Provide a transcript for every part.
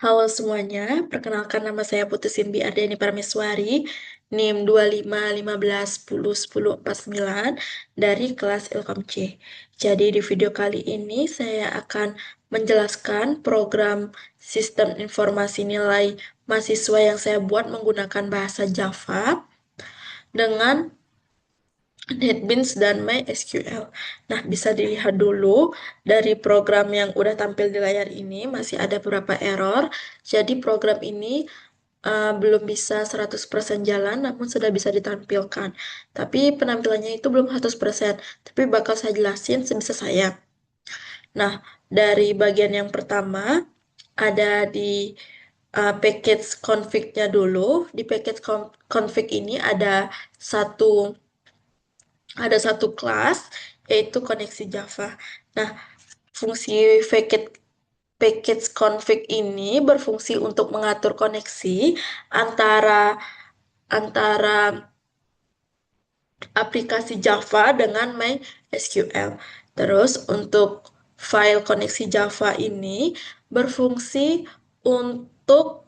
Halo semuanya, perkenalkan nama saya Putri Sinbi Ardeni Parmeswari, NIM 2515101049 dari kelas Ilkom C. Jadi di video kali ini saya akan menjelaskan program sistem informasi nilai mahasiswa yang saya buat menggunakan bahasa Java dengan NetBeans dan MySQL. Nah, bisa dilihat dulu dari program yang udah tampil di layar ini, masih ada beberapa error. Jadi program ini belum bisa 100% jalan, namun sudah bisa ditampilkan. Tapi penampilannya itu belum 100%, tapi bakal saya jelasin sebisa saya. Nah, dari bagian yang pertama, ada di package config-nya dulu. Di package config ini ada satu kelas, yaitu koneksi Java. Nah, fungsi package config ini berfungsi untuk mengatur koneksi antara antara aplikasi Java dengan MySQL. Terus untuk file koneksi Java ini berfungsi untuk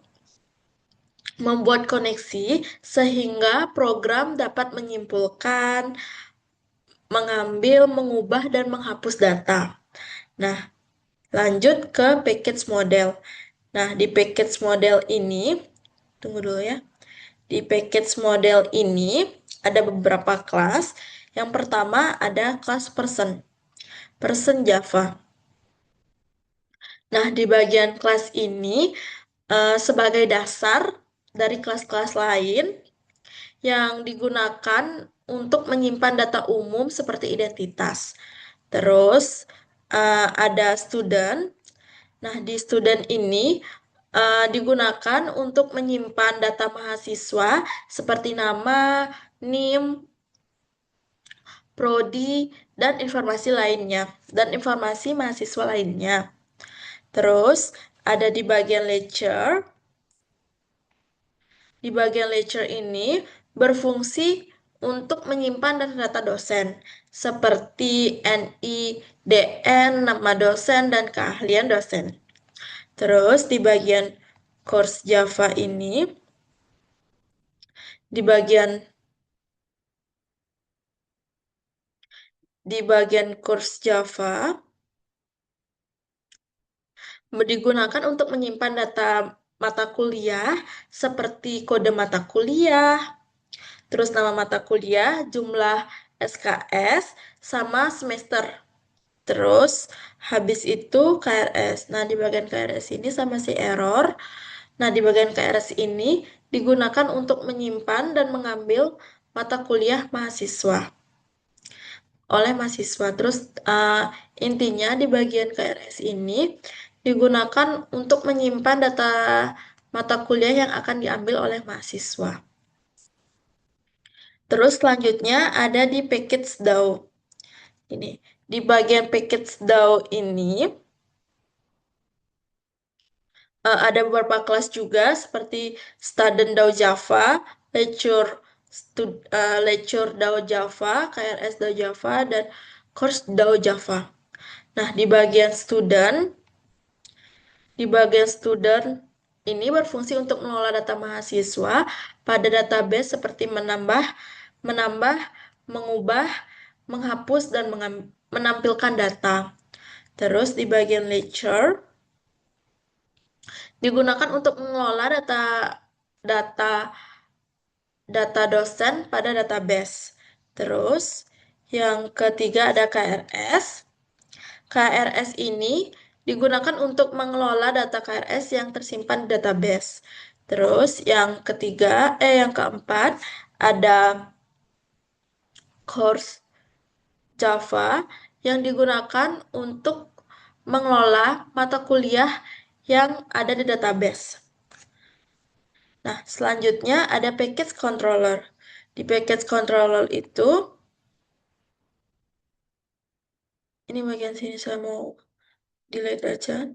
membuat koneksi sehingga program dapat menyimpulkan, mengambil, mengubah, dan menghapus data. Nah, lanjut ke package model. Nah, di package model ini, tunggu dulu ya. Di package model ini ada beberapa kelas. Yang pertama ada kelas person, person Java. Nah, di bagian kelas ini sebagai dasar dari kelas-kelas lain yang digunakan untuk menyimpan data umum seperti identitas. Terus ada student. Nah, di student ini digunakan untuk menyimpan data mahasiswa seperti nama, NIM, prodi, dan informasi lainnya, dan informasi mahasiswa lainnya. Terus, ada di bagian lecture. Di bagian lecture ini berfungsi untuk menyimpan data-data dosen, seperti NI, DN, nama dosen, dan keahlian dosen. Terus, di bagian course Java ini, di bagian course Java, digunakan untuk menyimpan data mata kuliah seperti kode mata kuliah, terus nama mata kuliah, jumlah SKS, sama semester. Terus habis itu KRS. Nah, di bagian KRS ini sama si error. Nah, di bagian KRS ini digunakan untuk menyimpan dan mengambil mata kuliah mahasiswa oleh mahasiswa. Terus intinya di bagian KRS ini digunakan untuk menyimpan data mata kuliah yang akan diambil oleh mahasiswa. Terus selanjutnya ada di package DAO. Ini di bagian package DAO ini ada beberapa kelas juga seperti Student DAO Java, Lecture DAO Java, KRS DAO Java, dan Course DAO Java. Nah, di bagian student ini berfungsi untuk mengelola data mahasiswa pada database seperti menambah, mengubah, menghapus, dan menampilkan data. Terus di bagian lecture digunakan untuk mengelola data data dosen pada database. Terus yang ketiga ada KRS. KRS ini digunakan untuk mengelola data KRS yang tersimpan di database. Terus yang keempat ada course Java yang digunakan untuk mengelola mata kuliah yang ada di database. Nah, selanjutnya ada package controller. Di package controller itu, ini bagian sini saya mau delete aja.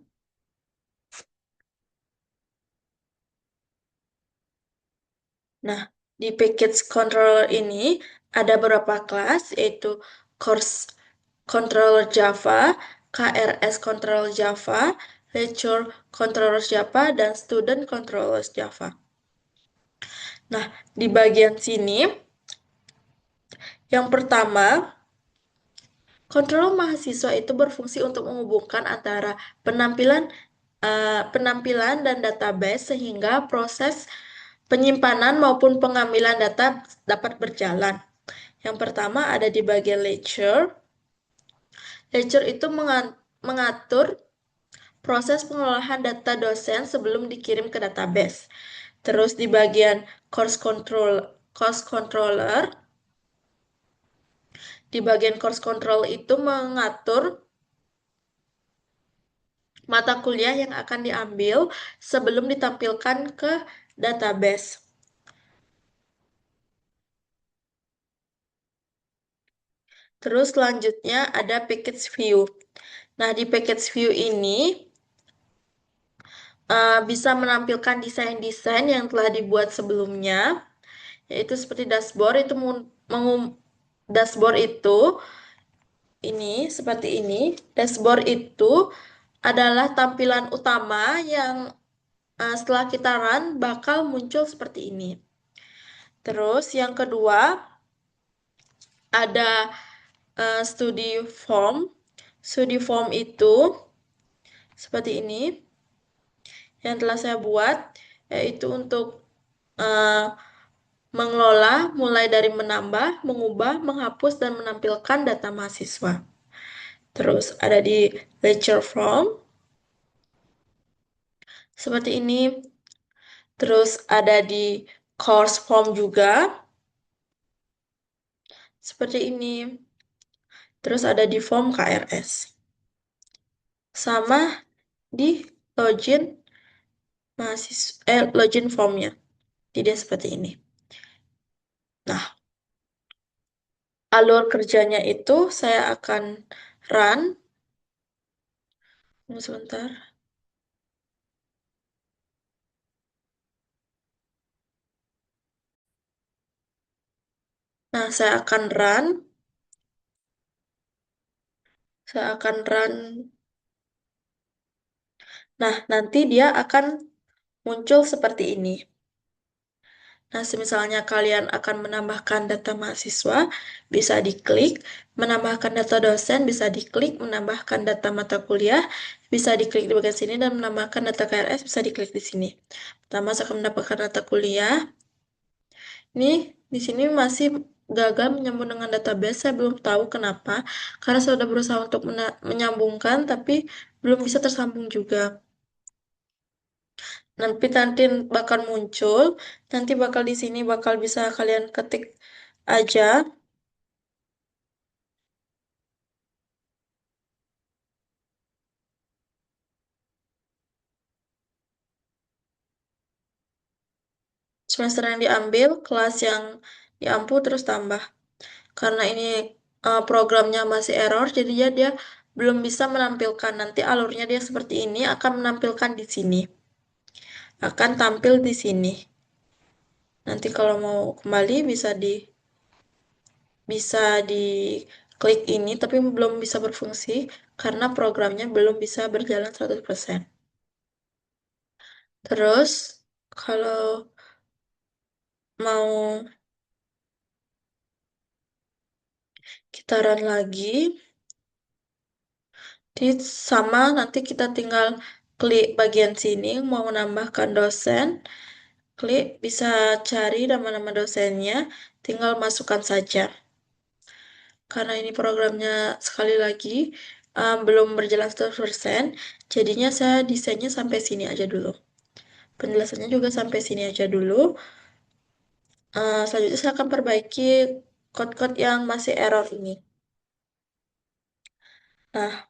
Nah, di package controller ini ada beberapa kelas, yaitu course controller Java, KRS controller Java, Lecture Controllers Java, dan Student Controllers Java. Nah, di bagian sini, yang pertama, kontrol mahasiswa itu berfungsi untuk menghubungkan antara penampilan dan database sehingga proses penyimpanan maupun pengambilan data dapat berjalan. Yang pertama ada di bagian lecture. Lecture itu mengatur proses pengolahan data dosen sebelum dikirim ke database. Terus di bagian course controller, di bagian course control itu mengatur mata kuliah yang akan diambil sebelum ditampilkan ke database. Terus selanjutnya ada package view. Nah, di package view ini bisa menampilkan desain-desain yang telah dibuat sebelumnya, yaitu seperti dashboard itu dashboard itu seperti ini. Dashboard itu adalah tampilan utama yang setelah kita run bakal muncul seperti ini. Terus yang kedua ada studi form. Studi form itu seperti ini yang telah saya buat, yaitu untuk mengelola mulai dari menambah, mengubah, menghapus, dan menampilkan data mahasiswa. Terus ada di lecture form seperti ini. Terus ada di course form juga seperti ini. Terus ada di form KRS. Sama di login login formnya. Tidak seperti ini. Nah, alur kerjanya itu saya akan run. Tunggu sebentar. Nah, saya akan run. Saya akan run. Nah, nanti dia akan muncul seperti ini. Nah, misalnya kalian akan menambahkan data mahasiswa, bisa diklik, menambahkan data dosen, bisa diklik, menambahkan data mata kuliah, bisa diklik di bagian sini, dan menambahkan data KRS, bisa diklik di sini. Pertama, saya akan mendapatkan data kuliah. Ini di sini masih gagal menyambung dengan database, saya belum tahu kenapa, karena saya sudah berusaha untuk menyambungkan, tapi belum bisa tersambung juga. Nanti bakal muncul, nanti bakal di sini bakal bisa kalian ketik aja. Semester yang diambil, kelas yang diampu terus tambah. Karena ini programnya masih error, jadinya dia belum bisa menampilkan. Nanti alurnya dia seperti ini akan menampilkan di sini. Akan tampil di sini. Nanti kalau mau kembali bisa di klik ini, tapi belum bisa berfungsi karena programnya belum bisa berjalan 100%. Terus, kalau mau kita run lagi, sama nanti kita tinggal klik bagian sini, mau menambahkan dosen, klik, bisa cari nama-nama dosennya, tinggal masukkan saja. Karena ini programnya sekali lagi belum berjalan 100%, jadinya saya desainnya sampai sini aja dulu. Penjelasannya juga sampai sini aja dulu. Selanjutnya saya akan perbaiki code-code yang masih error ini. Nah,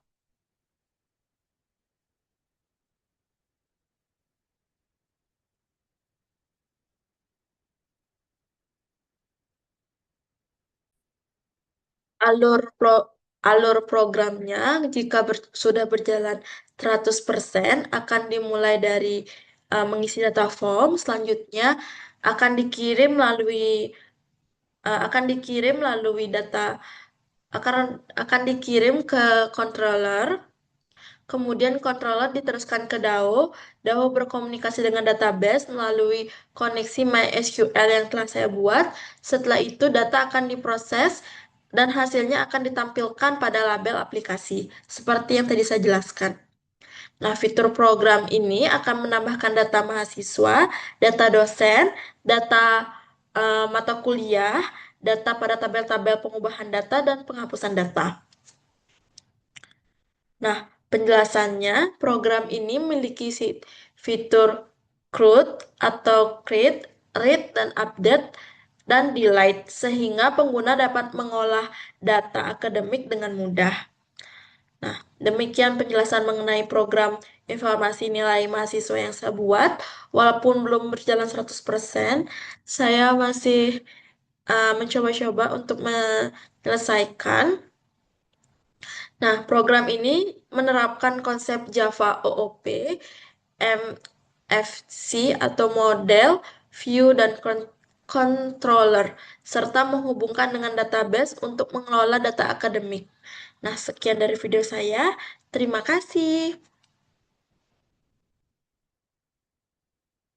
alur pro alur programnya jika sudah berjalan 100% akan dimulai dari mengisi data form, selanjutnya akan dikirim melalui data akan akan dikirim ke controller. kemudian controller diteruskan ke DAO. DAO berkomunikasi dengan database melalui koneksi MySQL yang telah saya buat. Setelah itu data akan diproses dan hasilnya akan ditampilkan pada label aplikasi, seperti yang tadi saya jelaskan. Nah, fitur program ini akan menambahkan data mahasiswa, data dosen, data mata kuliah, data pada tabel-tabel pengubahan data, dan penghapusan data. Nah, penjelasannya, program ini memiliki fitur CRUD atau create, read, dan update, dan delete, sehingga pengguna dapat mengolah data akademik dengan mudah. Nah, demikian penjelasan mengenai program informasi nilai mahasiswa yang saya buat. Walaupun belum berjalan 100%, saya masih mencoba-coba untuk menyelesaikan. Nah, program ini menerapkan konsep Java OOP, MFC atau model, view, dan controller, serta menghubungkan dengan database untuk mengelola data akademik. Nah, sekian dari video saya. Terima kasih.